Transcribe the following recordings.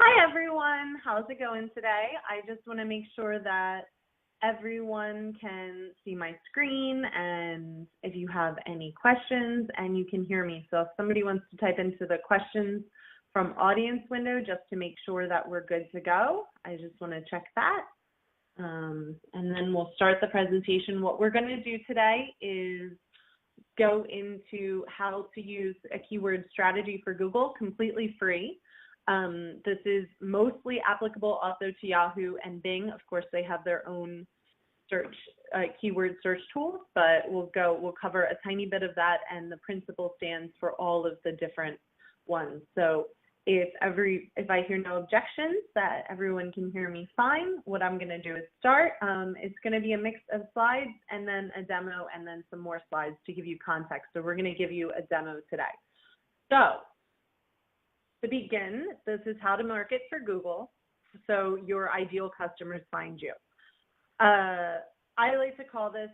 Hi, everyone. How's it going today? I just want to make sure that everyone can see my screen and if you have any questions and you can hear me. So if somebody wants to type into the questions from audience window just to make sure that we're good to go, I just want to check that. And then we'll start the presentation. What we're going to do today is go into how to use a keyword strategy for Google completely free. This is mostly applicable also to Yahoo and Bing. Of course, they have their own search keyword search tools, but we'll cover a tiny bit of that, and the principle stands for all of the different ones. So if I hear no objections, that everyone can hear me fine, what I'm going to do is start. It's going to be a mix of slides and then a demo and then some more slides to give you context. So we're going to give you a demo today. So to begin, this is how to market for Google so your ideal customers find you. I like to call this,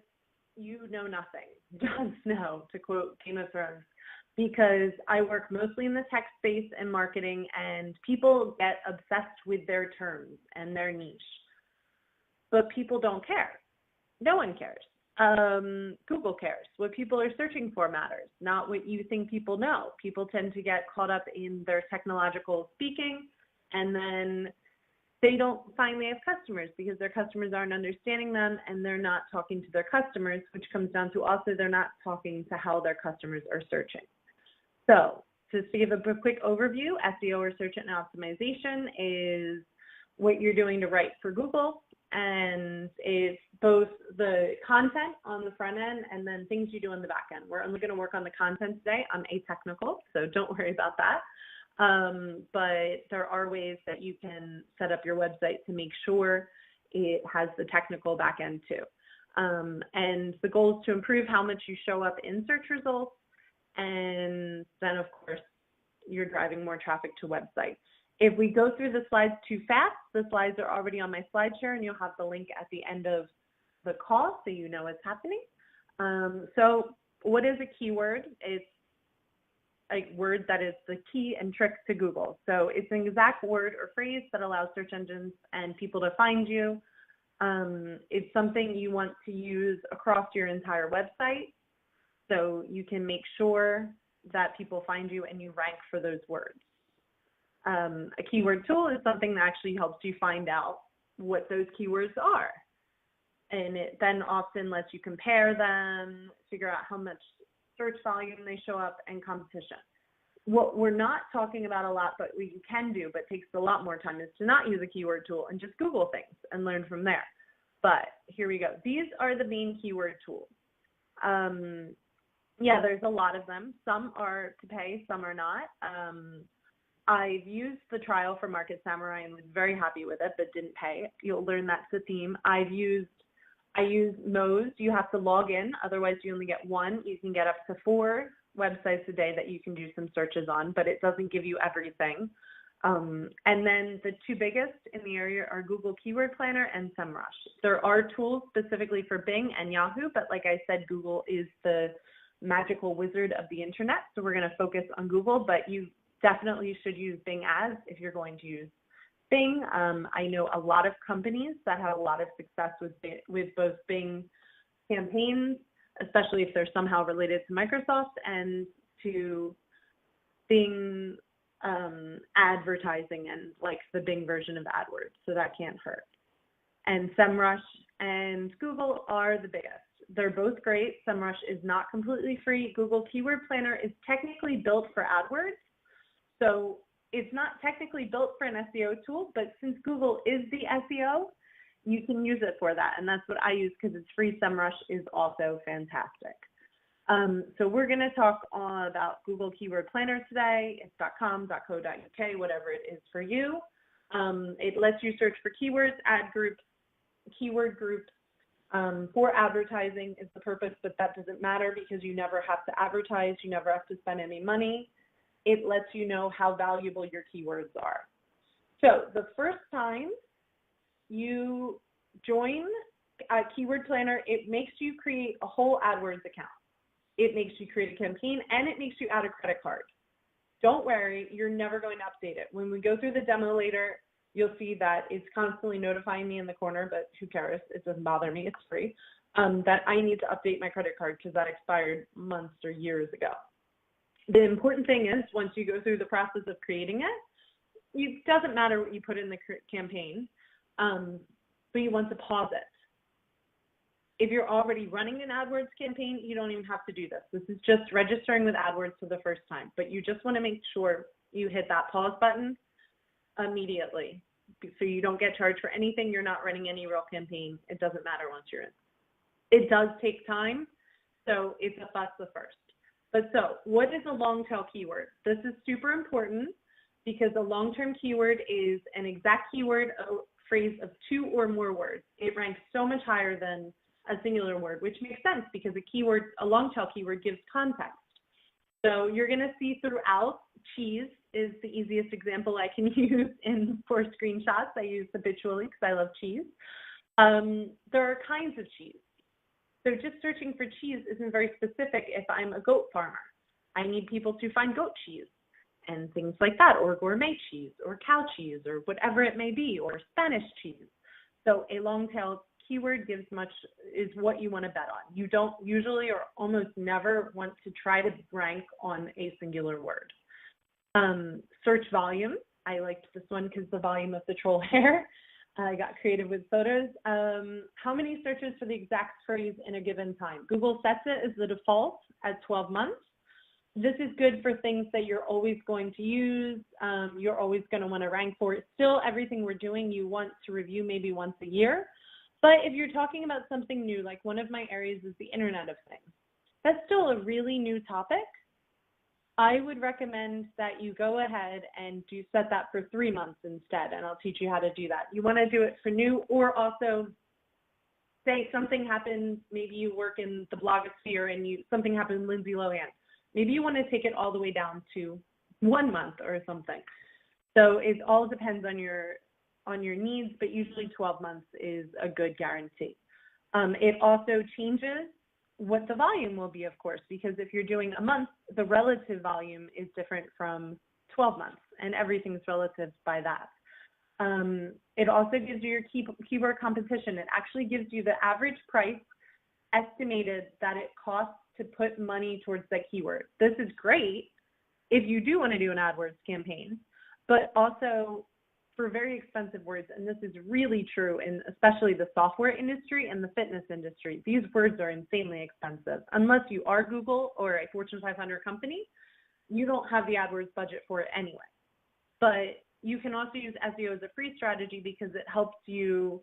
you know nothing, Jon Snow, to quote Game of Thrones, because I work mostly in the tech space and marketing, and people get obsessed with their terms and their niche. But people don't care. No one cares. Google cares. What people are searching for matters, not what you think people know. People tend to get caught up in their technological speaking, and then they don't find they have customers because their customers aren't understanding them and they're not talking to their customers, which comes down to also they're not talking to how their customers are searching. So just to give a quick overview, SEO or search engine optimization is what you're doing to write for Google. And it's both the content on the front end and then things you do on the back end. We're only going to work on the content today. I'm atechnical, so don't worry about that. But there are ways that you can set up your website to make sure it has the technical back end too. And the goal is to improve how much you show up in search results. And then, of course, you're driving more traffic to websites. If we go through the slides too fast, the slides are already on my SlideShare, and you'll have the link at the end of the call so you know what's happening. So what is a keyword? It's a word that is the key and trick to Google. So it's an exact word or phrase that allows search engines and people to find you. It's something you want to use across your entire website so you can make sure that people find you and you rank for those words. A keyword tool is something that actually helps you find out what those keywords are. And it then often lets you compare them, figure out how much search volume they show up, and competition. What we're not talking about a lot, but what you can do, but takes a lot more time, is to not use a keyword tool and just Google things and learn from there. But here we go. These are the main keyword tools. Yeah, there's a lot of them. Some are to pay, some are not. I've used the trial for Market Samurai and was very happy with it, but didn't pay. You'll learn that's the theme. I use Moz. You have to log in, otherwise you only get one. You can get up to 4 websites a day that you can do some searches on, but it doesn't give you everything. And then the 2 biggest in the area are Google Keyword Planner and SEMrush. There are tools specifically for Bing and Yahoo, but like I said, Google is the magical wizard of the internet, so we're going to focus on Google, but you definitely should use Bing Ads if you're going to use Bing. I know a lot of companies that have a lot of success with both Bing campaigns, especially if they're somehow related to Microsoft, and to Bing advertising and like the Bing version of AdWords, so that can't hurt. And SEMrush and Google are the biggest. They're both great. SEMrush is not completely free. Google Keyword Planner is technically built for AdWords. So it's not technically built for an SEO tool, but since Google is the SEO, you can use it for that. And that's what I use because it's free. SEMrush is also fantastic. So we're going to talk about Google Keyword Planner today. It's .com, .co.uk, whatever it is for you. It lets you search for keywords, ad groups, keyword groups. For advertising is the purpose, but that doesn't matter because you never have to advertise. You never have to spend any money. It lets you know how valuable your keywords are. So the first time you join a Keyword Planner, it makes you create a whole AdWords account. It makes you create a campaign, and it makes you add a credit card. don't worry, you're never going to update it. When we go through the demo later, you'll see that it's constantly notifying me in the corner, but who cares? It doesn't bother me, it's free, that I need to update my credit card because that expired months or years ago. The important thing is once you go through the process of creating it, it doesn't matter what you put in the campaign, but you want to pause it. If you're already running an AdWords campaign, you don't even have to do this. This is just registering with AdWords for the first time, but you just want to make sure you hit that pause button immediately so you don't get charged for anything. You're not running any real campaign. It doesn't matter once you're in. It does take time, so that's the first. But so what is a long tail keyword? This is super important because a long-term keyword is an exact keyword, a phrase of 2 or more words. It ranks so much higher than a singular word, which makes sense because a long tail keyword gives context. So you're going to see throughout, cheese is the easiest example I can use for screenshots. I use habitually because I love cheese. There are kinds of cheese. So just searching for cheese isn't very specific if I'm a goat farmer. I need people to find goat cheese and things like that, or gourmet cheese, or cow cheese, or whatever it may be, or Spanish cheese. So a long tail keyword is what you want to bet on. You don't usually or almost never want to try to rank on a singular word. Search volume. I liked this one because the volume of the troll hair. I got creative with photos. How many searches for the exact phrase in a given time? Google sets it as the default at 12 months. This is good for things that you're always going to use. You're always going to want to rank for it. Still, everything we're doing, you want to review maybe once a year. But if you're talking about something new, like one of my areas is the Internet of Things, that's still a really new topic. I would recommend that you go ahead and set that for 3 months instead, and I'll teach you how to do that. You want to do it for new, or also say something happens, maybe you work in the blogosphere and something happened Lindsay Lohan. Maybe you want to take it all the way down to 1 month or something. So it all depends on your needs, but usually 12 months is a good guarantee. It also changes what the volume will be, of course, because if you're doing a month, the relative volume is different from 12 months, and everything's relative by that. It also gives you your keyword competition. It actually gives you the average price estimated that it costs to put money towards that keyword. This is great if you do want to do an AdWords campaign, but also for very expensive words, and this is really true in especially the software industry and the fitness industry. These words are insanely expensive. Unless you are Google or a Fortune 500 company, you don't have the AdWords budget for it anyway. But you can also use SEO as a free strategy because it helps you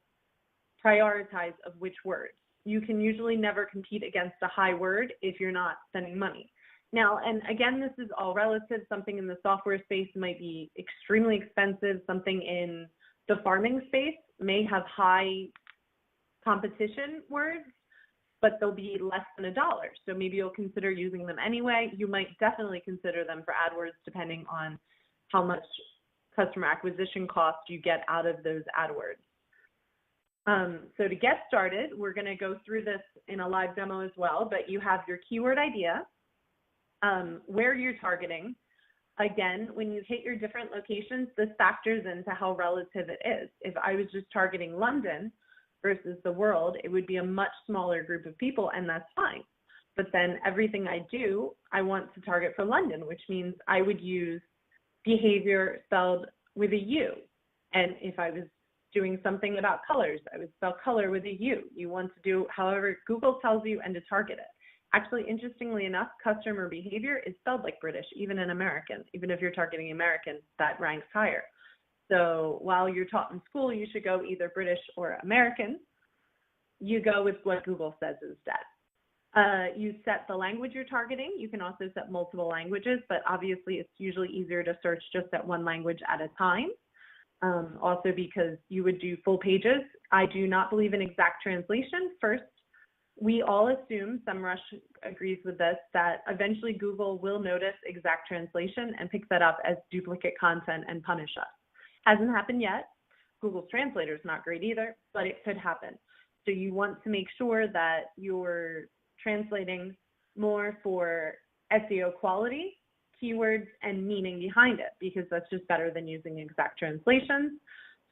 prioritize of which words. You can usually never compete against a high word if you're not spending money. Now, and again, this is all relative. Something in the software space might be extremely expensive. Something in the farming space may have high competition words, but they'll be less than $1. So maybe you'll consider using them anyway. You might definitely consider them for AdWords depending on how much customer acquisition cost you get out of those AdWords. So to get started, we're going to go through this in a live demo as well, but you have your keyword idea, where you're targeting. Again, when you hit your different locations, this factors into how relative it is. If I was just targeting London versus the world, it would be a much smaller group of people, and that's fine. But then everything I do, I want to target for London, which means I would use behavior spelled with a U. And if I was doing something about colors, I would spell color with a U. You want to do however Google tells you and to target it. Actually, interestingly enough, customer behavior is spelled like British, even in American. Even if you're targeting American, that ranks higher. So while you're taught in school, you should go either British or American. You go with what Google says instead. You set the language you're targeting. You can also set multiple languages, but obviously it's usually easier to search just at one language at a time. Also because you would do full pages. I do not believe in exact translation. First, we all assume, SEMrush agrees with this, that eventually Google will notice exact translation and pick that up as duplicate content and punish us. Hasn't happened yet. Google's translator is not great either, but it could happen. So you want to make sure that you're translating more for SEO quality keywords and meaning behind it, because that's just better than using exact translations.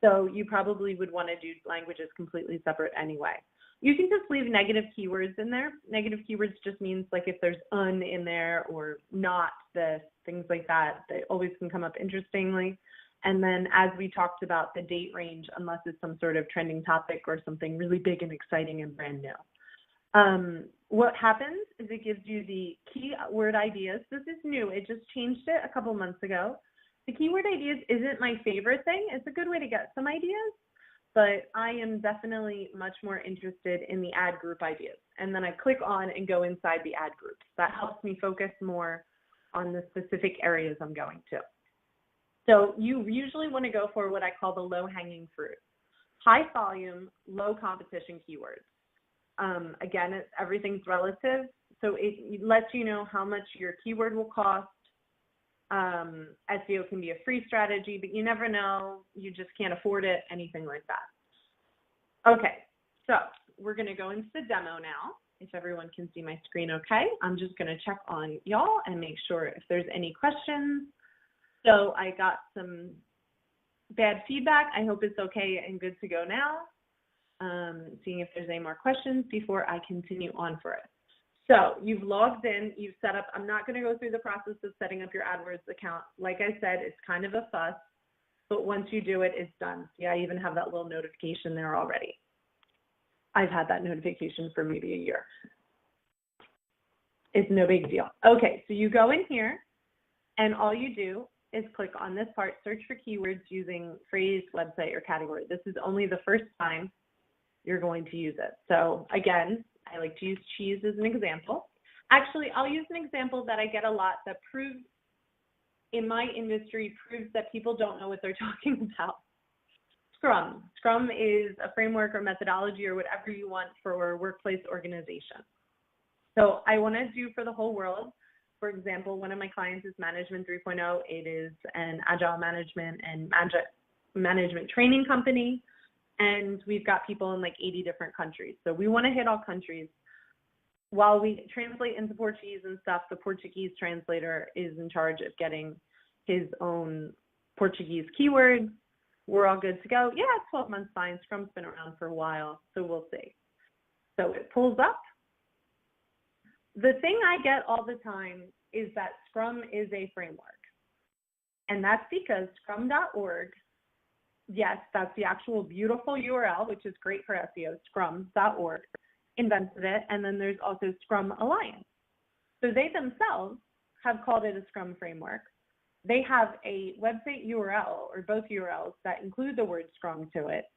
So you probably would want to do languages completely separate anyway. You can just leave negative keywords in there. Negative keywords just means like if there's in there or not this, things like that, they always can come up interestingly. And then as we talked about the date range, unless it's some sort of trending topic or something really big and exciting and brand new. What happens is it gives you the keyword ideas. This is new. It just changed it a couple months ago. The keyword ideas isn't my favorite thing. It's a good way to get some ideas, but I am definitely much more interested in the ad group ideas. And then I click on and go inside the ad groups. That helps me focus more on the specific areas I'm going to. So you usually want to go for what I call the low-hanging fruit. High volume, low competition keywords. Again, everything's relative. So it lets you know how much your keyword will cost. SEO can be a free strategy, but you never know. You just can't afford it, anything like that. Okay, so we're going to go into the demo now. If everyone can see my screen okay, I'm just going to check on y'all and make sure if there's any questions. So I got some bad feedback. I hope it's okay and good to go now. Seeing if there's any more questions before I continue on for it. So you've logged in, you've set up, I'm not going to go through the process of setting up your AdWords account. Like I said, it's kind of a fuss, but once you do it, it's done. Yeah, I even have that little notification there already. I've had that notification for maybe a year. It's no big deal. Okay, so you go in here and all you do is click on this part, search for keywords using phrase, website, or category. This is only the first time you're going to use it. So again, I like to use cheese as an example. Actually, I'll use an example that I get a lot that proves, in my industry, proves that people don't know what they're talking about. Scrum. Scrum is a framework or methodology or whatever you want for workplace organization. So I want to do for the whole world. For example, one of my clients is Management 3.0. It is an agile management and management training company. And we've got people in like 80 different countries. So we want to hit all countries. While we translate into Portuguese and stuff, the Portuguese translator is in charge of getting his own Portuguese keywords. We're all good to go. Yeah, 12 months fine. Scrum's been around for a while, so we'll see. So it pulls up. The thing I get all the time is that Scrum is a framework. And that's because scrum.org, yes, that's the actual beautiful URL, which is great for SEO, scrum.org, invented it. And then there's also Scrum Alliance. So they themselves have called it a Scrum framework. They have a website URL, or both URLs, that include the word Scrum to it.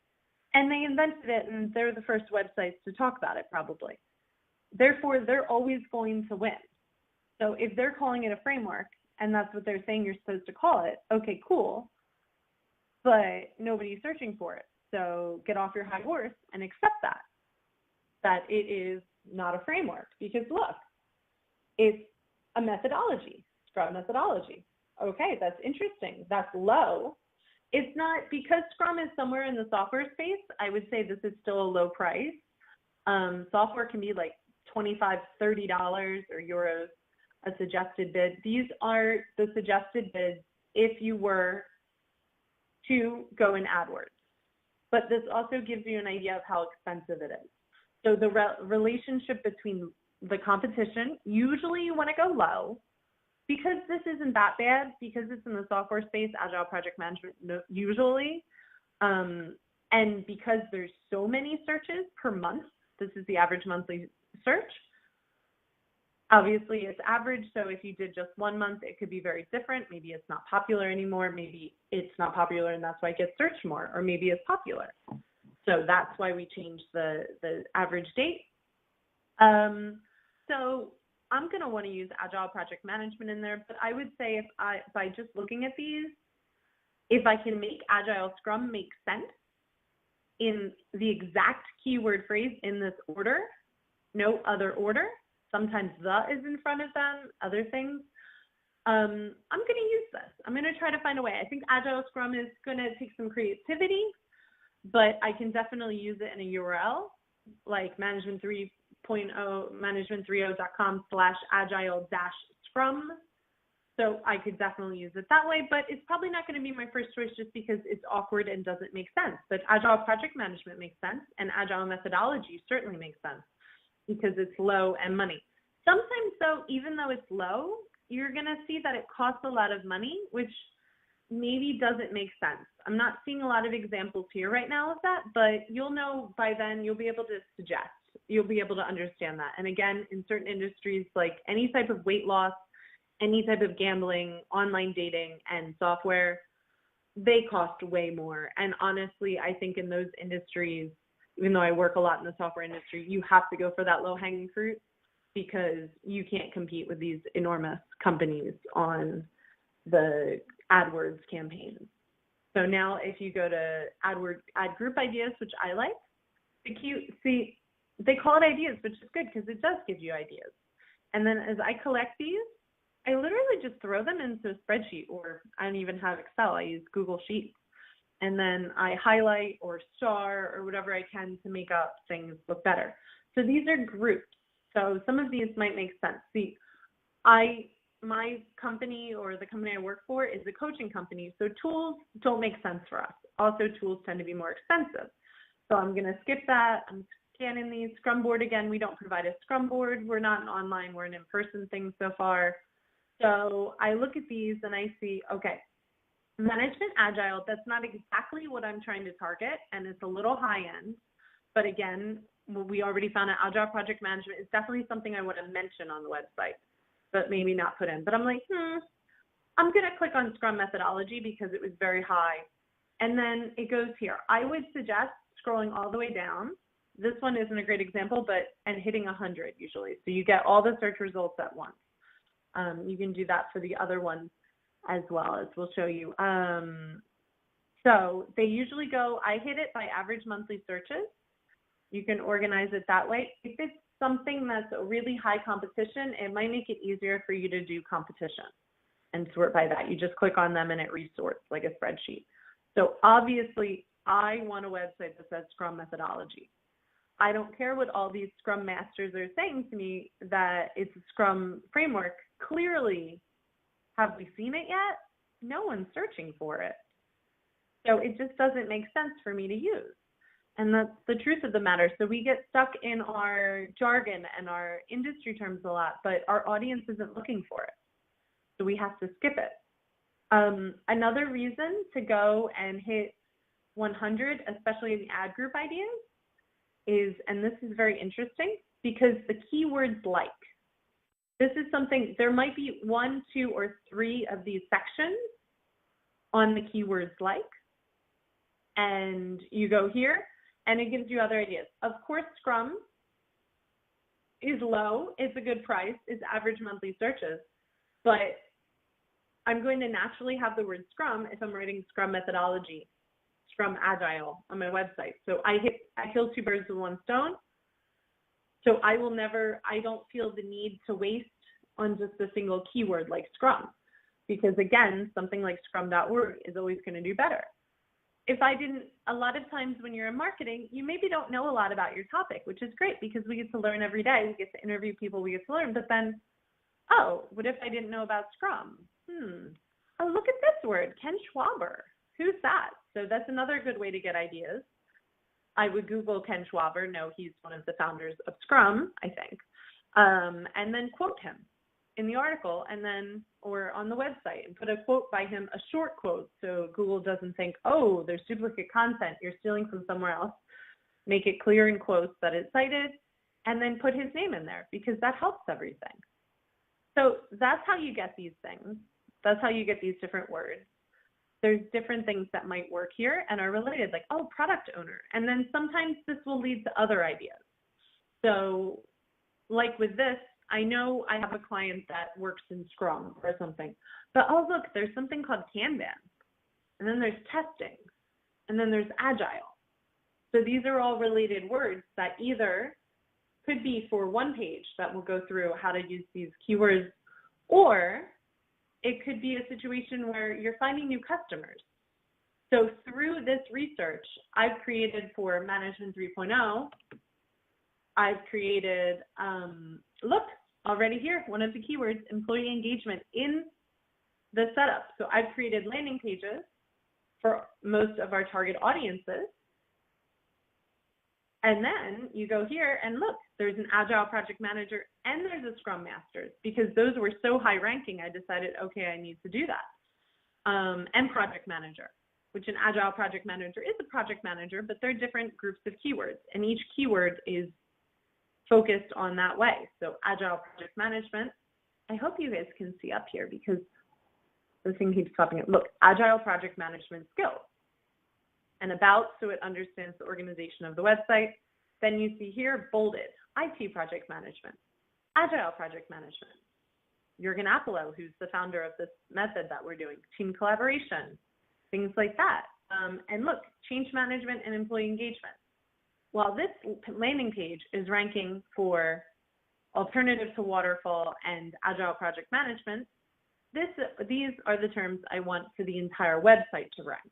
And they invented it, and they're the first websites to talk about it, probably. Therefore, they're always going to win. So if they're calling it a framework, and that's what they're saying you're supposed to call it, okay, cool. But nobody's searching for it. So get off your high horse and accept that it is not a framework. Because look, it's a methodology, Scrum methodology. Okay, that's interesting. That's low. It's not, because Scrum is somewhere in the software space, I would say this is still a low price. Software can be like $25, $30 or euros, a suggested bid. These are the suggested bids if you were to go in AdWords. But this also gives you an idea of how expensive it is. So the relationship between the competition, usually you want to go low, because this isn't that bad, because it's in the software space, agile project management usually, and because there's so many searches per month, this is the average monthly search. Obviously it's average, so if you did just 1 month, it could be very different. Maybe it's not popular anymore, maybe it's not popular and that's why it gets searched more, or maybe it's popular. So that's why we changed the average date. So I'm going to want to use Agile Project Management in there, but I would say by just looking at these, if I can make Agile Scrum make sense in the exact keyword phrase in this order, no other order, sometimes the is in front of them, other things, I'm going to use this. I'm going to try to find a way. I think Agile Scrum is going to take some creativity, but I can definitely use it in a URL like Management 3.0, management30.com/agile-scrum. So I could definitely use it that way, but it's probably not going to be my first choice just because it's awkward and doesn't make sense. But Agile project management makes sense, and Agile methodology certainly makes sense because it's low and money. Sometimes, though, even though it's low, you're going to see that it costs a lot of money, which maybe doesn't make sense. I'm not seeing a lot of examples here right now of that, but you'll know by then, you'll be able to suggest, you'll be able to understand that. And again, in certain industries, like any type of weight loss, any type of gambling, online dating, and software, they cost way more. And honestly, I think in those industries, even though I work a lot in the software industry, you have to go for that low-hanging fruit because you can't compete with these enormous companies on the AdWords campaigns. So now if you go to add group ideas, which I like, see, they call it ideas, which is good because it does give you ideas. And then as I collect these, I literally just throw them into a spreadsheet, or I don't even have Excel. I use Google Sheets. And then I highlight or star or whatever I can to make up things look better. So these are groups. So some of these might make sense. See, my company or the company I work for is a coaching company. So tools don't make sense for us. Also, tools tend to be more expensive. So I'm going to skip that. I'm scanning these. Scrum board, again, we don't provide a Scrum board. We're not an online, we're an in-person thing so far. So I look at these and I see, okay, management agile, that's not exactly what I'm trying to target, and it's a little high end. But again, we already found out agile project management is definitely something I want to mention on the website, but maybe not put in. But I'm like, I'm going to click on Scrum methodology because it was very high. And then it goes here. I would suggest scrolling all the way down. This one isn't a great example, and hitting 100 usually. So you get all the search results at once. You can do that for the other ones as well, as we'll show you. So they usually go, I hit it by average monthly searches. You can organize it that way. If it's something that's a really high competition, it might make it easier for you to do competition and sort by that. You just click on them and it resorts like a spreadsheet. So obviously, I want a website that says Scrum methodology. I don't care what all these Scrum masters are saying to me that it's a Scrum framework. Clearly, have we seen it yet? No one's searching for it. So it just doesn't make sense for me to use. And that's the truth of the matter. So we get stuck in our jargon and our industry terms a lot, but our audience isn't looking for it. So we have to skip it. Another reason to go and hit 100, especially in the ad group ideas, is, and this is very interesting, because the keywords like. This is something, there might be 1, 2, or 3 of these sections on the keywords like, and you go here, and it gives you other ideas. Of course, Scrum is low, it's a good price, it's average monthly searches, but I'm going to naturally have the word Scrum if I'm writing Scrum methodology, Scrum Agile on my website. So I kill 2 birds with 1 stone. So I don't feel the need to waste on just a single keyword like Scrum, because again, something like scrum.org is always going to do better. If I didn't, a lot of times when you're in marketing, you maybe don't know a lot about your topic, which is great because we get to learn every day. We get to interview people, we get to learn, but then, oh, what if I didn't know about Scrum? Oh, look at this word, Ken Schwaber. Who's that? So that's another good way to get ideas. I would Google Ken Schwaber. No, he's one of the founders of Scrum, I think. And then quote him in the article and then, or on the website, and put a quote by him, a short quote, so Google doesn't think, oh, there's duplicate content, you're stealing from somewhere else. Make it clear in quotes that it's cited, and then put his name in there because that helps everything. So that's how you get these things. That's how you get these different words. There's different things that might work here and are related, like, oh, product owner. And then sometimes this will lead to other ideas. So like with this, I know I have a client that works in Scrum or something, but oh, look, there's something called Kanban, and then there's testing, and then there's agile. So these are all related words that either could be for one page that will go through how to use these keywords, or it could be a situation where you're finding new customers. So through this research, I've created for Management 3.0, I've created, look, already here, one of the keywords, employee engagement in the setup. So I've created landing pages for most of our target audiences. And then you go here and look, there's an Agile Project Manager and there's a Scrum Master. Because those were so high ranking, I decided, okay, I need to do that. And Project Manager, which an Agile Project Manager is a project manager, but they're different groups of keywords. And each keyword is focused on that way. So Agile Project Management, I hope you guys can see up here because the thing keeps popping up. Look, Agile Project Management skills. And about, so it understands the organization of the website. Then you see here, bolded, IT project management, Agile project management. Jürgen Appelo, who's the founder of this method that we're doing, team collaboration, things like that. And look, change management and employee engagement. While this landing page is ranking for alternative to waterfall and Agile project management, these are the terms I want for the entire website to rank.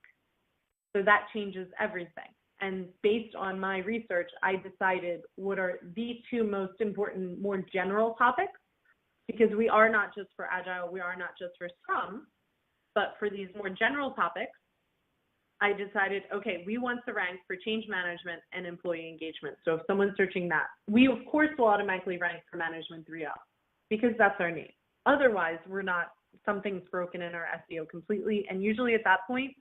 So that changes everything. And based on my research, I decided what are the two most important, more general topics, because we are not just for Agile, we are not just for Scrum, but for these more general topics, I decided, okay, we want to rank for change management and employee engagement. So if someone's searching that, we of course will automatically rank for management 3.0 because that's our need. Otherwise, we're not, something's broken in our SEO completely. And usually at that point,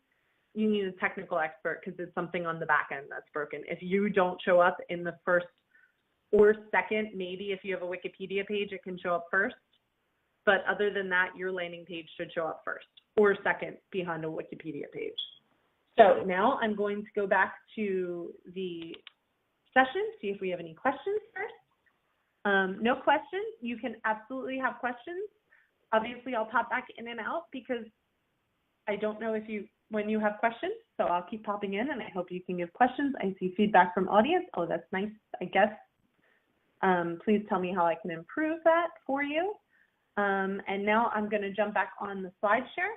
you need a technical expert because it's something on the back end that's broken. If you don't show up in the first or second, maybe if you have a Wikipedia page, it can show up first. But other than that, your landing page should show up first or second behind a Wikipedia page. So now I'm going to go back to the session, see if we have any questions first. No questions. You can absolutely have questions. Obviously, I'll pop back in and out because I don't know when you have questions, so I'll keep popping in and I hope you can give questions. I see feedback from audience. Oh, that's nice, I guess. Please tell me how I can improve that for you. And now I'm going to jump back on the slideshow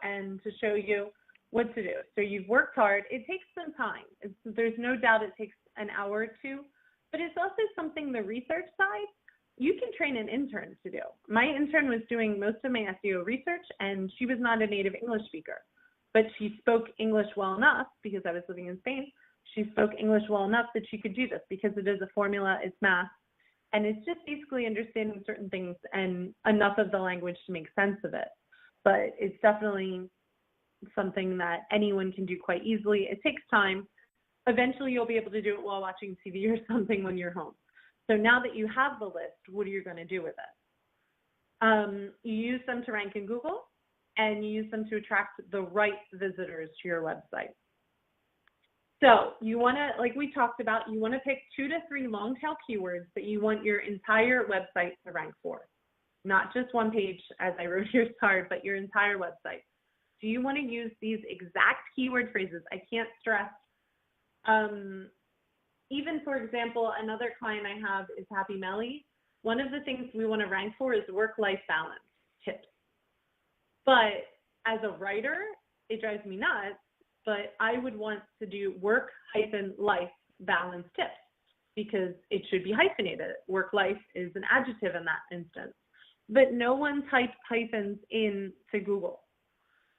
and to show you what to do. So you've worked hard. It takes some time. There's no doubt it takes an hour or two, but it's also something the research side, you can train an intern to do. My intern was doing most of my SEO research and she was not a native English speaker, but she spoke English well enough because I was living in Spain. She spoke English well enough that she could do this because it is a formula, it's math, and it's just basically understanding certain things and enough of the language to make sense of it. But it's definitely something that anyone can do quite easily. It takes time. Eventually you'll be able to do it while watching TV or something when you're home. So now that you have the list, what are you going to do with it? You use them to rank in Google and you use them to attract the right visitors to your website. So you want to, like we talked about, you want to pick 2 to 3 long tail keywords that you want your entire website to rank for. Not just one page, as I wrote here, sorry, but your entire website. Do you want to use these exact keyword phrases? I can't stress. Even, for example, another client I have is Happy Melly. One of the things we want to rank for is work-life balance tips. But as a writer, it drives me nuts, but I would want to do work-life balance tips because it should be hyphenated. Work-life is an adjective in that instance. But no one types hyphens into Google.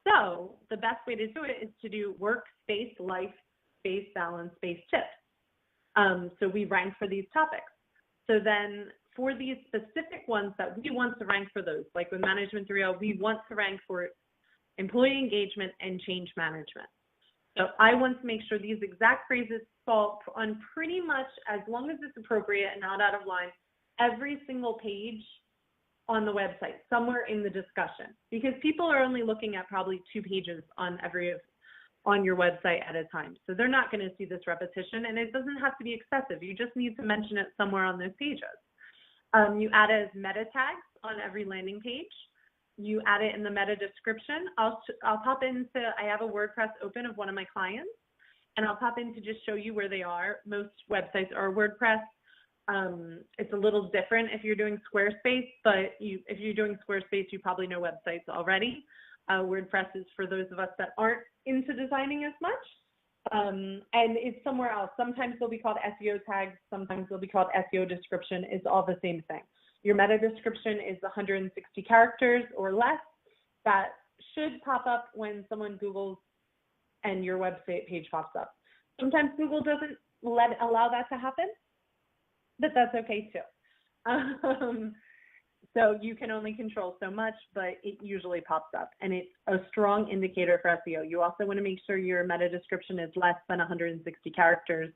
So the best way to do it is to do work space life space balance space tips. So we rank for these topics. So then for these specific ones that we want to rank for those, like with Management 3.0, we want to rank for employee engagement and change management. So I want to make sure these exact phrases fall on pretty much, as long as it's appropriate and not out of line, every single page on the website, somewhere in the discussion, because people are only looking at probably 2 pages on your website at a time. So they're not going to see this repetition, and it doesn't have to be excessive. You just need to mention it somewhere on those pages. You add it as meta tags on every landing page. You add it in the meta description. I'll pop into, I have a WordPress open of one of my clients, and I'll pop in to just show you where they are. Most websites are WordPress. It's a little different if you're doing Squarespace, but if you're doing Squarespace, you probably know websites already. WordPress is for those of us that aren't into designing as much. And it's somewhere else. Sometimes they'll be called SEO tags. Sometimes they'll be called SEO description. It's all the same thing. your meta description is 160 characters or less, that should pop up when someone Googles and your website page pops up. Sometimes Google doesn't allow that to happen, but that's okay too. So you can only control so much, but it usually pops up, and it's a strong indicator for SEO. You also want to make sure your meta description is less than 160 characters.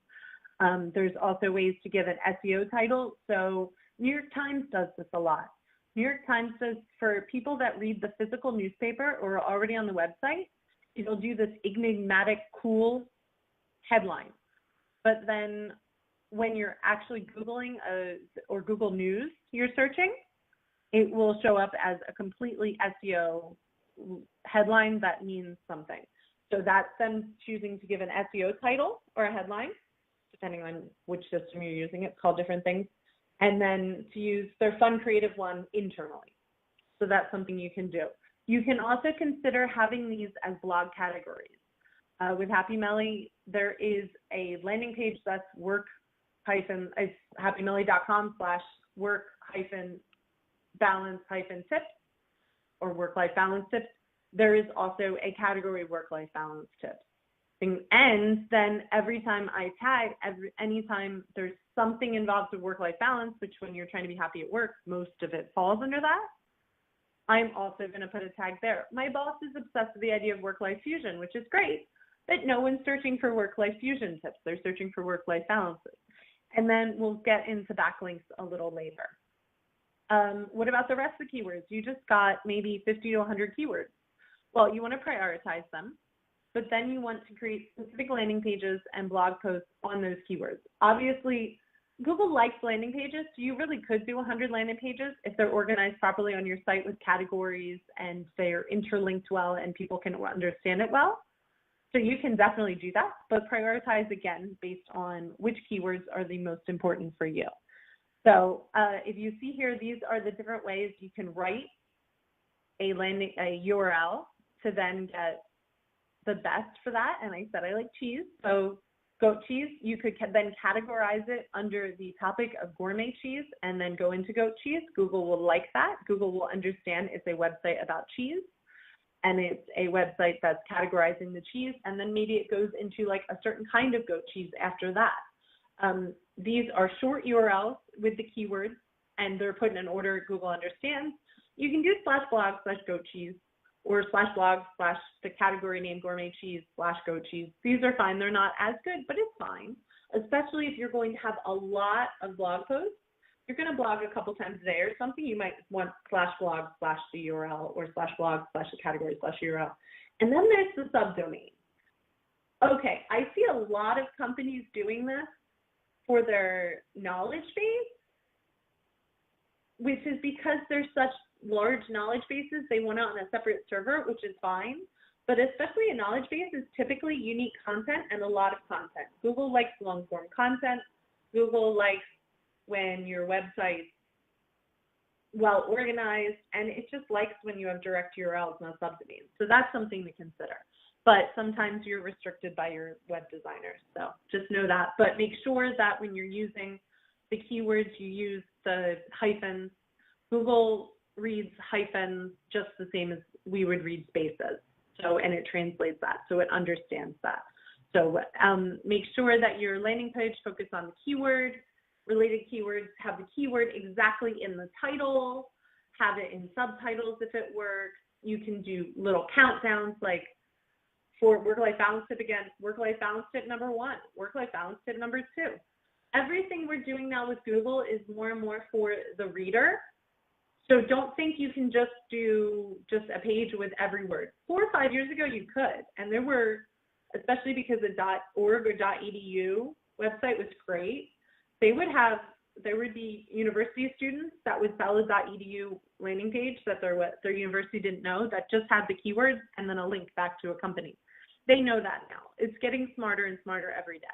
There's also ways to give an SEO title. So New York Times does this a lot. New York Times does, for people that read the physical newspaper or are already on the website, it'll do this enigmatic, cool headline. But then when you're actually Googling or Google News you're searching, it will show up as a completely SEO headline that means something. So that's them choosing to give an SEO title or a headline, depending on which system you're using. It's called different things. And then to use their fun creative one internally. So that's something you can do. You can also consider having these as blog categories. With Happy Melly, there is a landing page that's happymeli.com/work-balance-tips or work-life balance tips. There is also a category work-life balance tips. And then every time I tag, anytime there's something involved with work-life balance, which when you're trying to be happy at work, most of it falls under that, I'm also going to put a tag there. My boss is obsessed with the idea of work-life fusion, which is great, but no one's searching for work-life fusion tips. They're searching for work-life balances. And then we'll get into backlinks a little later. What about the rest of the keywords? You just got maybe 50 to 100 keywords. Well, you want to prioritize them, but then you want to create specific landing pages and blog posts on those keywords. Obviously, Google likes landing pages, so you really could do 100 landing pages if they're organized properly on your site with categories and they're interlinked well and people can understand it well. So you can definitely do that, but prioritize again based on which keywords are the most important for you. So if you see here, these are the different ways you can write a URL to then get the best for that. And I said I like cheese, so goat cheese. You could then categorize it under the topic of gourmet cheese and then go into goat cheese. Google will like that. Google will understand it's a website about cheese and it's a website that's categorizing the cheese, and then maybe it goes into like a certain kind of goat cheese after that. These are short URLs with the keywords and they're put in an order Google understands. You can do /blog/goat cheese or /blog/ the category name gourmet cheese /goat cheese. These are fine. They're not as good, but it's fine, especially if you're going to have a lot of blog posts. You're going to blog a couple times a day or something. You might want /blog/ the URL or /blog/ the category /URL. And then there's the subdomain. Okay, I see a lot of companies doing this for their knowledge base, which is because there's such large knowledge bases, they want it on a separate server, which is fine. But especially a knowledge base is typically unique content and a lot of content. Google likes long form content. Google likes when your website's well organized, and it just likes when you have direct URLs, not subdomains. So that's something to consider. But sometimes you're restricted by your web designer, so just know that. But make sure that when you're using the keywords, you use the hyphens. Google reads hyphens just the same as we would read spaces. So, and it translates that, so it understands that. So make sure that your landing page focuses on the keyword, related keywords, have the keyword exactly in the title, have it in subtitles if it works. You can do little countdowns like for work-life balance tip again, work-life balance tip number 1, work-life balance tip number 2. Everything we're doing now with Google is more and more for the reader. So don't think you can just do just a page with every word. 4 or 5 years ago, you could. And there were, especially because the .org or .edu website was great, there would be university students that would sell a .edu landing page that their university didn't know that just had the keywords and then a link back to a company. They know that now. It's getting smarter and smarter every day.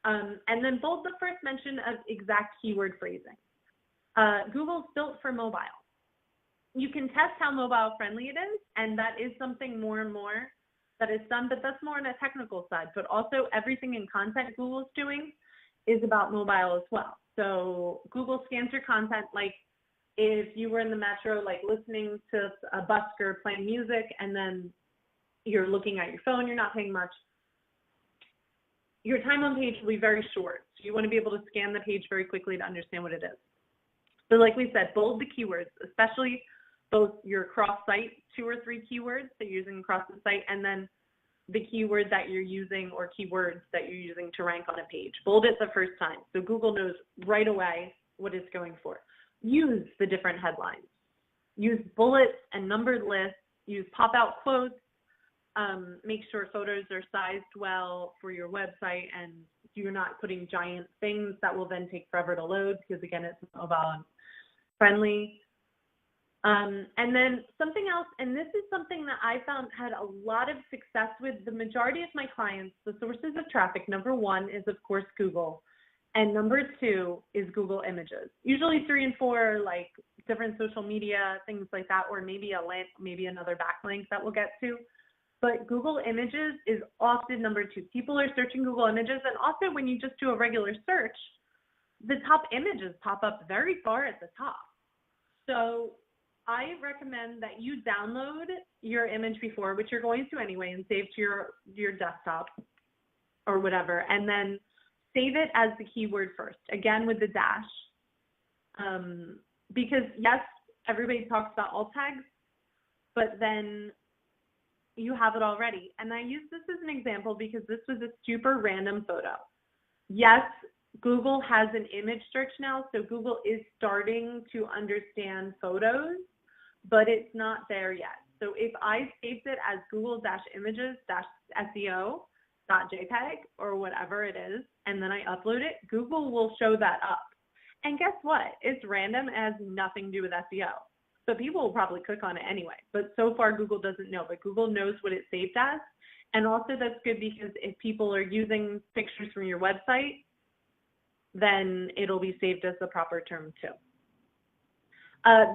And then bold the first mention of exact keyword phrasing. Google's built for mobile. You can test how mobile friendly it is, and that is something more and more that is done, but that's more on a technical side. But also everything in content Google's doing is about mobile as well. So Google scans your content like if you were in the metro, like listening to a busker playing music, and then you're looking at your phone, you're not paying much, your time on page will be very short. So you want to be able to scan the page very quickly to understand what it is. So like we said, bold the keywords, especially both your cross-site 2 or 3 keywords that you're using across the site, and then the keyword that you're using or keywords that you're using to rank on a page. Bold it the first time, so Google knows right away what it's going for. Use the different headlines. Use bullets and numbered lists. Use pop-out quotes. Make sure photos are sized well for your website, and you're not putting giant things that will then take forever to load, because again, it's mobile and friendly. And then something else, and this is something that I found had a lot of success with the majority of my clients. The sources of traffic, number 1 is of course Google, and number 2 is Google Images. Usually 3 and 4 are like different social media, things like that, or maybe a link, maybe another backlink that we'll get to. But Google Images is often number 2. People are searching Google Images, and also when you just do a regular search, the top images pop up very far at the top. So I recommend that you download your image before, which you're going to anyway, and save to your desktop or whatever, and then save it as the keyword first, again with the dash. Because yes, everybody talks about alt tags, but then you have it already. And I use this as an example because this was a super random photo. Yes, Google has an image search now, so Google is starting to understand photos, but it's not there yet. So if I saved it as Google-images-SEO.jpg or whatever it is, and then I upload it, Google will show that up. And guess what? It's random, it has nothing to do with SEO. So people will probably click on it anyway, but so far Google doesn't know, but Google knows what it's saved as. And also that's good because if people are using pictures from your website, then it'll be saved as the proper term too.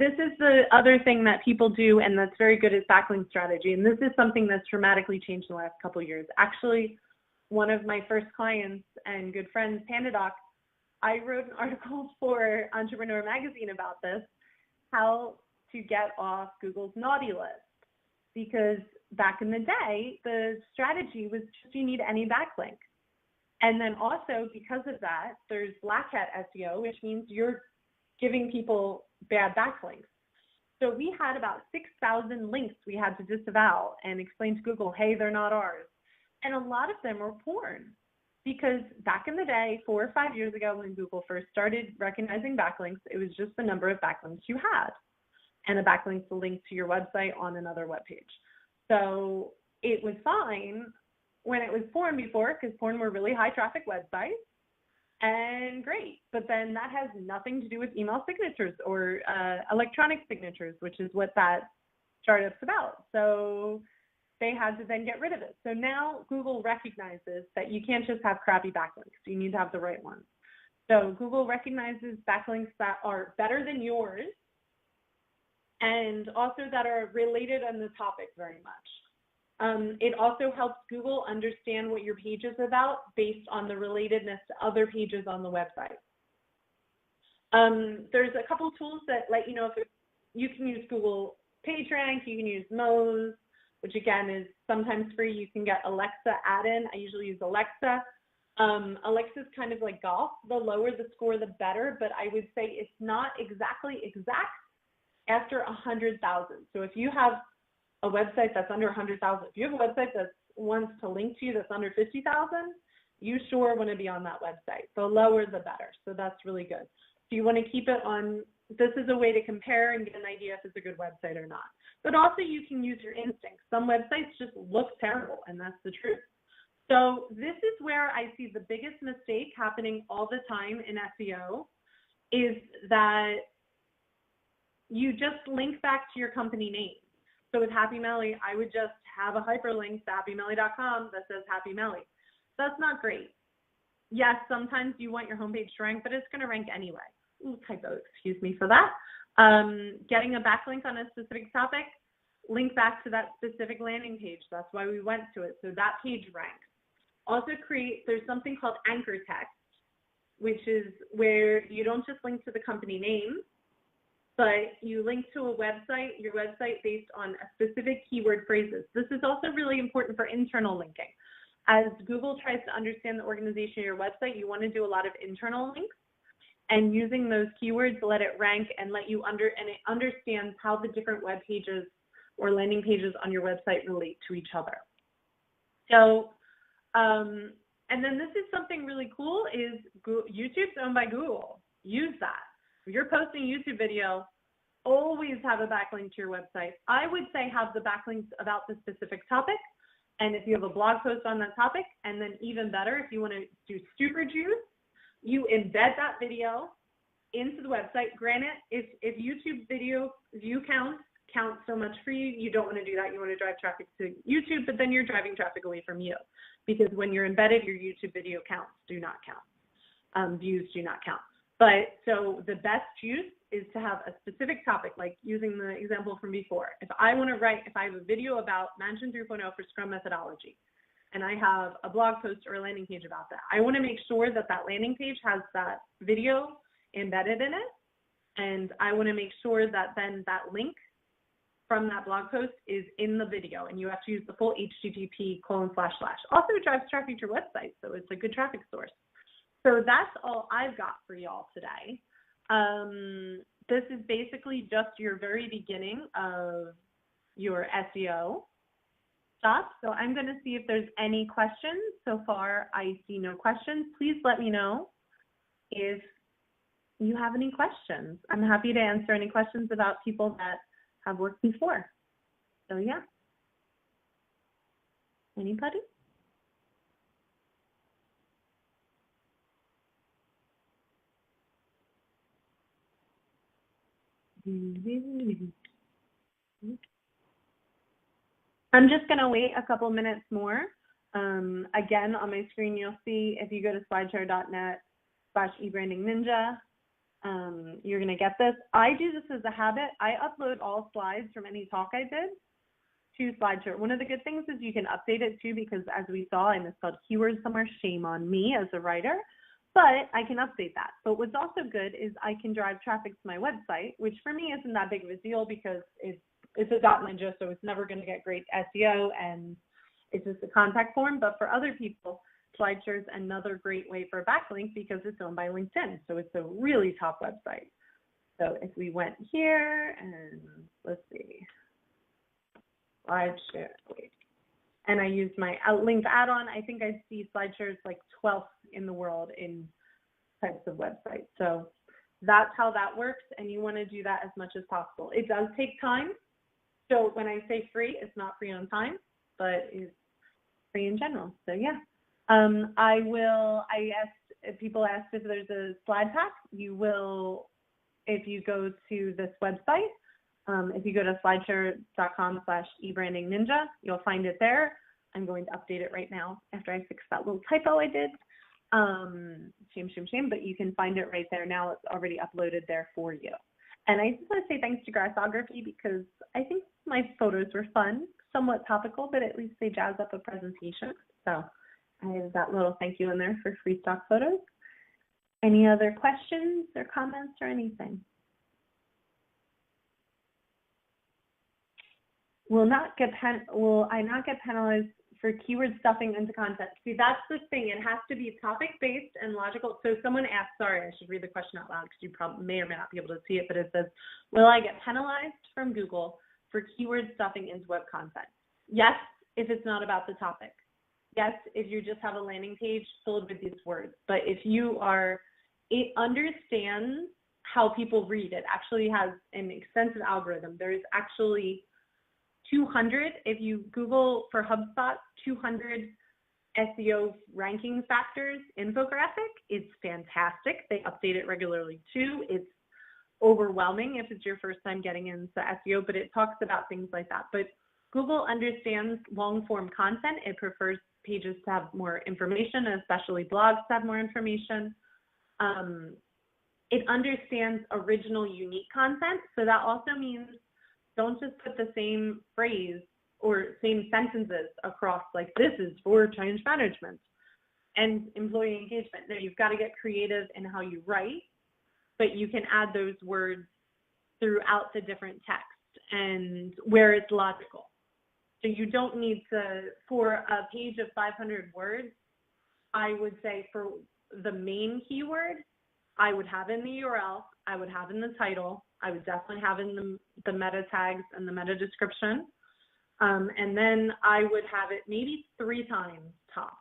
This is the other thing that people do, and that's very good, is backlink strategy. And this is something that's dramatically changed in the last couple of years. Actually, one of my first clients and good friends, PandaDoc, I wrote an article for Entrepreneur Magazine about this, how to get off Google's naughty list. Because back in the day, the strategy was just you need any backlink. And then also because of that, there's black hat SEO, which means you're giving people bad backlinks. So we had about 6,000 links we had to disavow and explain to Google, hey, they're not ours. And a lot of them were porn. Because back in the day, 4 or 5 years ago, when Google first started recognizing backlinks, it was just the number of backlinks you had. And a backlink's a link to your website on another web page. So it was fine when it was porn before, because porn were really high traffic websites, and great. But then that has nothing to do with email signatures or electronic signatures, which is what that startup's about. So they had to then get rid of it. So now Google recognizes that you can't just have crappy backlinks. You need to have the right ones. So Google recognizes backlinks that are better than yours and also that are related on the topic very much. It also helps Google understand what your page is about based on the relatedness to other pages on the website. There's a couple tools that let you know if you can use Google PageRank, you can use Moz, which again is sometimes free. You can get Alexa add-in. I usually use Alexa. Alexa's kind of like golf. The lower the score, the better, but I would say it's not exactly exact after 100,000. So if you have a website that's under 100,000, if you have a website that wants to link to you that's under 50,000, you sure want to be on that website. The lower the better. So that's really good. So you want to keep it on. This is a way to compare and get an idea if it's a good website or not. But also you can use your instincts. Some websites just look terrible, and that's the truth. So this is where I see the biggest mistake happening all the time in SEO is that you just link back to your company name. So with Happy Melly, I would just have a hyperlink to happymelly.com that says Happy Melly. That's not great. Yes, sometimes you want your homepage to rank, but it's going to rank anyway. Ooh, typo, excuse me for that. Getting a backlink on a specific topic, link back to that specific landing page. That's why we went to it. So that page ranks. Also there's something called anchor text, which is where you don't just link to the company name, but you link to a website, your website based on a specific keyword phrases. This is also really important for internal linking. As Google tries to understand the organization of your website, you want to do a lot of internal links, and using those keywords let it rank and let you and it understands how the different web pages or landing pages on your website relate to each other. So, and then this is something really cool is YouTube's owned by Google. Use that. If you're posting a YouTube video, always have a backlink to your website. I would say have the backlinks about the specific topic. And if you have a blog post on that topic, and then even better, if you want to do super juice, you embed that video into the website. Granted, if YouTube video view counts so much for you, you don't want to do that. You want to drive traffic to YouTube, but then you're driving traffic away from you, because when you're embedded, your YouTube video counts do not count. Views do not count. But so the best juice is to have a specific topic, like using the example from before. If I have a video about Mansion 3.0 for Scrum methodology, and I have a blog post or a landing page about that, I want to make sure that that landing page has that video embedded in it. And I want to make sure that then that link from that blog post is in the video, and you have to use the full HTTP : Also drives traffic to your website, so it's a good traffic source. So that's all I've got for y'all today. This is basically just your very beginning of your SEO stuff. So I'm going to see if there's any questions. So far, I see no questions. Please let me know if you have any questions. I'm happy to answer any questions about people that have worked before. So yeah. Anybody? I'm just going to wait a couple minutes more. Again, on my screen, you'll see if you go to slideshare.net/ebrandingninja, you're going to get this. I do this as a habit. I upload all slides from any talk I did to SlideShare. One of the good things is you can update it too, because as we saw, I misspelled keywords somewhere. Shame on me as a writer. But I can update that. But what's also good is I can drive traffic to my website, which for me isn't that big of a deal because it's a .ninja, so it's never going to get great SEO, and it's just a contact form. But for other people, SlideShare is another great way for a backlink because it's owned by LinkedIn. So it's a really top website. So if we went here and let's see, SlideShare, and I use my Outlinked add-on, I think I see SlideShare is like 12th in the world in types of websites. So that's how that works, and you want to do that as much as possible. It does take time. So when I say free, it's not free on time, but it's free in general. So yeah, people asked if there's a slide pack. You will, if you go to this website, if you go to slideshare.com/ebrandingninja, you'll find it there. I'm going to update it right now after I fix that little typo I did. Shame, but you can find it right there now. It's already uploaded there for you. And I just want to say thanks to Graphography because I think my photos were fun, somewhat topical, but at least they jazz up a presentation. So I have that little thank you in there for free stock photos. Any other questions or comments or anything? Will I not get penalized for keyword stuffing into content? See, that's the thing. It has to be topic-based and logical. So someone asked, sorry, I should read the question out loud because you probably may or may not be able to see it, but it says, will I get penalized from Google for keyword stuffing into web content? Yes, if it's not about the topic. Yes, if you just have a landing page filled with these words. But if it understands how people read. It actually has an extensive algorithm. There is actually 200, if you Google for HubSpot, 200 SEO ranking factors infographic. It's fantastic. They update it regularly too. It's overwhelming if it's your first time getting into SEO, but it talks about things like that. But Google understands long form content. It prefers pages to have more information, and especially blogs to have more information. It understands original, unique content. So that also means don't just put the same phrase or same sentences across, like this is for change management and employee engagement. No, you've got to get creative in how you write, but you can add those words throughout the different text and where it's logical. So you don't need to, for a page of 500 words, I would say for the main keyword, I would have in the URL, I would have in the title, I would definitely have in the meta tags and the meta description. And then I would have it maybe 3 times top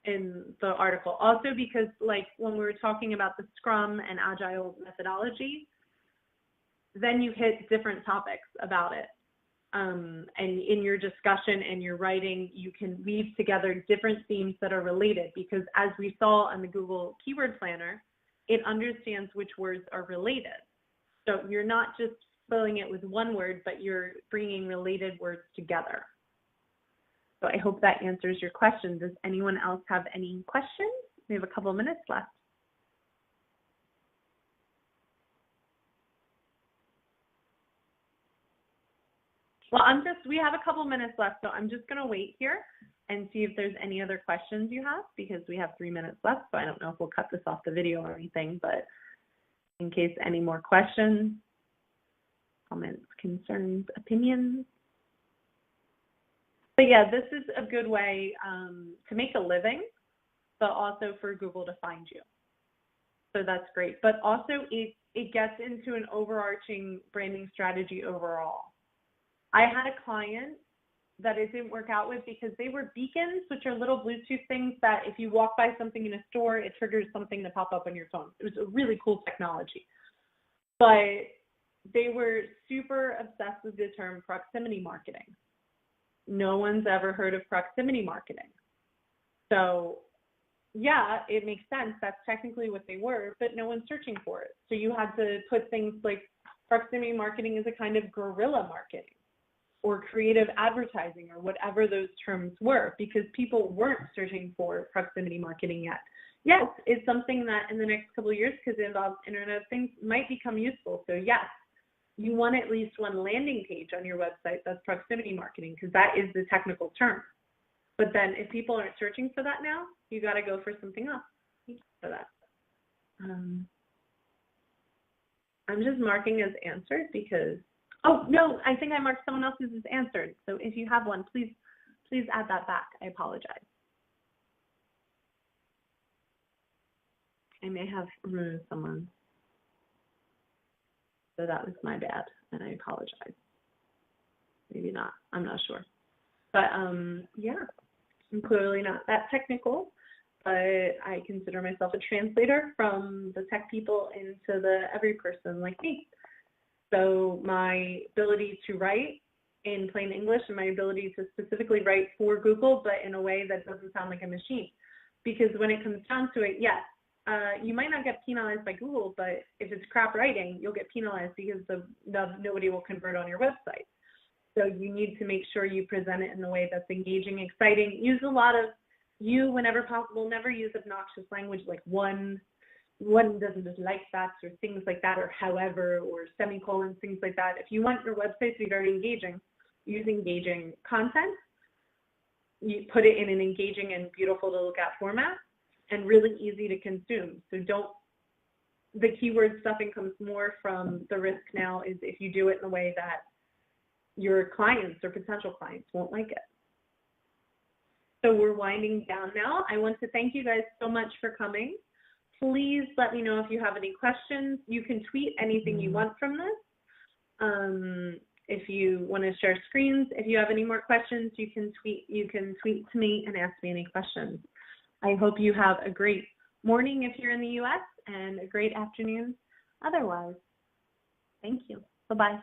in the article. Also because like when we were talking about the Scrum and Agile methodology, then you hit different topics about it. And in your discussion and your writing, you can weave together different themes that are related, because as we saw on the Google Keyword Planner, it understands which words are related. So you're not just filling it with one word, but you're bringing related words together. So I hope that answers your question. Does anyone else have any questions? We have a couple minutes left. Well, we have a couple minutes left, so I'm just gonna wait here and see if there's any other questions you have, because we have 3 minutes left, so I don't know if we'll cut this off the video or anything, but in case any more questions, comments, concerns, opinions. But yeah, this is a good way to make a living, but also for Google to find you. So that's great. But also it gets into an overarching branding strategy overall. I had a client that it didn't work out with because they were beacons, which are little Bluetooth things that if you walk by something in a store, it triggers something to pop up on your phone. It was a really cool technology. But they were super obsessed with the term proximity marketing. No one's ever heard of proximity marketing. So yeah, it makes sense. That's technically what they were, but no one's searching for it. So you had to put things like proximity marketing is a kind of guerrilla marketing or creative advertising or whatever those terms were, because people weren't searching for proximity marketing yet. Yes, it's something that in the next couple of years, because it involves Internet of Things, might become useful. So yes, you want at least one landing page on your website that's proximity marketing, because that is the technical term. But then if people aren't searching for that now, you got to go for something else for that. I'm just marking as answered because, oh no, I think I marked someone else's as answered. So if you have one, please add that back. I apologize. I may have removed someone. So that was my bad, and I apologize. Maybe not, I'm not sure. But yeah, I'm clearly not that technical, but I consider myself a translator from the tech people into the every person like me. So my ability to write in plain English and my ability to specifically write for Google, but in a way that doesn't sound like a machine. Because when it comes down to it, yes, you might not get penalized by Google, but if it's crap writing, you'll get penalized because nobody will convert on your website. So you need to make sure you present it in a way that's engaging, exciting. Use a lot of you whenever possible. Never use obnoxious language like one doesn't just like that, or things like that, or however, or semicolons, things like that. If you want your website to be very engaging, use engaging content. You put it in an engaging and beautiful to look at format, and really easy to consume. So the keyword stuffing comes more from the risk now is if you do it in a way that your clients or potential clients won't like it. So we're winding down now. I want to thank you guys so much for coming. Please let me know if you have any questions. You can tweet anything you want from this. If you want to share screens, if you have any more questions, you can tweet to me and ask me any questions. I hope you have a great morning if you're in the US and a great afternoon otherwise. Thank you. Bye-bye.